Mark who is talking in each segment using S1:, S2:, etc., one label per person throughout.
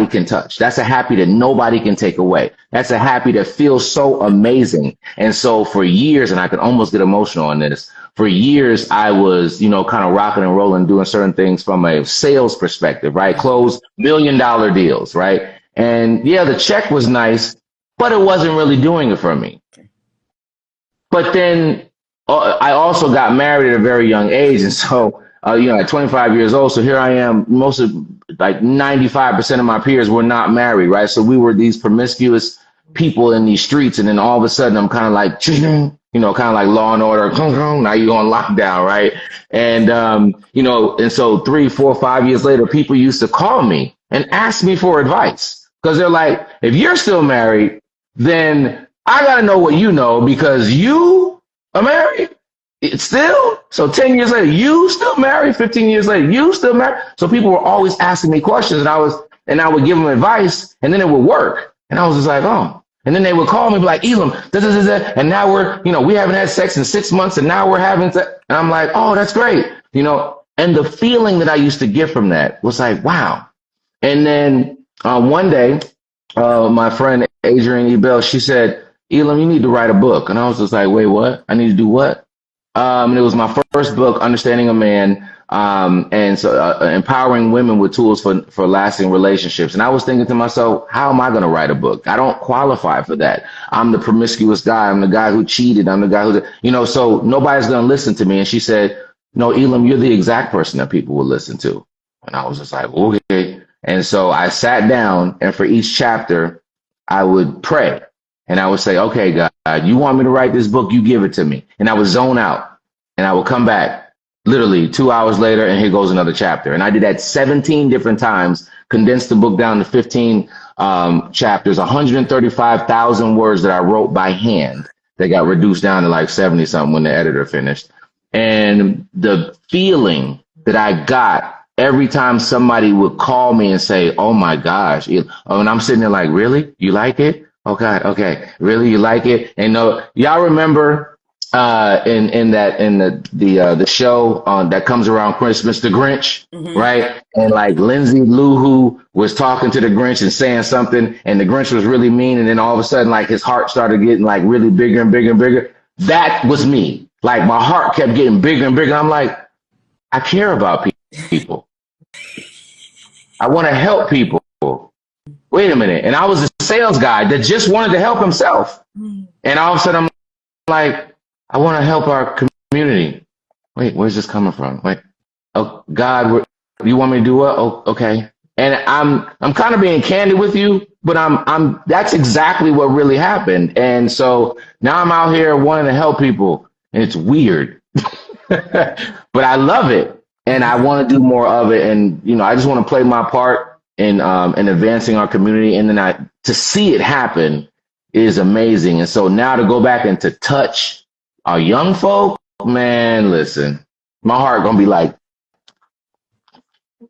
S1: can touch. That's a happy that nobody can take away. That's a happy that feels so amazing. And so for years, and I could almost get emotional on this, for years, I was, kind of rocking and rolling, doing certain things from a sales perspective, right? Close $1 million deals, right? And yeah, the check was nice, but it wasn't really doing it for me. But then I also got married at a very young age. And so, at 25 years old. So here I am, most of like 95% of my peers were not married, right? So we were these promiscuous people in these streets. And then all of a sudden I'm kind of like, kind of like Law and Order. Now you're on lockdown, right? And, and so 3, 4, 5 years later, people used to call me and ask me for advice because they're like, if you're still married, then I got to know what you know because you are married. It's still, so 10 years later, you still married, 15 years later, you still married. So people were always asking me questions and I would give them advice and then it would work. And I was just like, oh, and then they would call me and be like, Elam, and now we haven't had sex in 6 months and now we're having sex. And I'm like, oh, that's great. And the feeling that I used to get from that was like, wow. And then one day, my friend Adrienne Ebel, she said, Elam, you need to write a book. And I was just like, wait, what? I need to do what? And it was my first book, Understanding a Man, and so empowering women with tools for lasting relationships. And I was thinking to myself, how am I going to write a book? I don't qualify for that. I'm the promiscuous guy. I'm the guy who cheated. I'm the guy who, so nobody's going to listen to me. And she said, no, Elam, you're the exact person that people will listen to. And I was just like, okay. And so I sat down and for each chapter, I would pray. And I would say, okay, God, you want me to write this book? You give it to me. And I would zone out and I would come back literally 2 hours later and here goes another chapter. And I did that 17 different times, condensed the book down to 15 chapters, 135,000 words that I wrote by hand that got reduced down to like 70 something when the editor finished. And the feeling that I got every time somebody would call me and say, oh my gosh, and I'm sitting there like, really? You like it? Oh God, okay. Really? You like it? And y'all remember in the show that comes around Christmas, The Grinch, right? And like Lindsay Lohan was talking to the Grinch and saying something, and the Grinch was really mean, and then all of a sudden, like his heart started getting like really bigger and bigger and bigger. That was me. Like my heart kept getting bigger and bigger. I'm like, I care about people. I want to help people. Wait a minute. And I was a sales guy that just wanted to help himself. And all of a sudden I'm like, I want to help our community. Wait, where's this coming from? Wait, oh God, you want me to do what? Oh, okay. And I'm kind of being candid with you, but that's exactly what really happened. And so now I'm out here wanting to help people and it's weird, but I love it and I want to do more of it. And, I just want to play my part in advancing our community, and then to see it happen is amazing. And so now to go back and to touch our young folk, man, listen, my heart gonna be like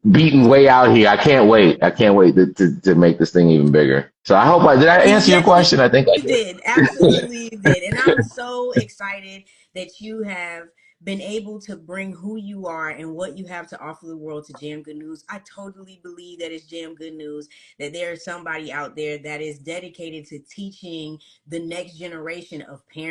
S1: beating way out here. I can't wait to make this thing even bigger. So I hope did I answer your question? I think I
S2: did. Absolutely did. And I'm so excited that you have been able to bring who you are and what you have to offer the world to JamGood News. I totally believe that it's JamGood News, that there is somebody out there that is dedicated to teaching the next generation of parents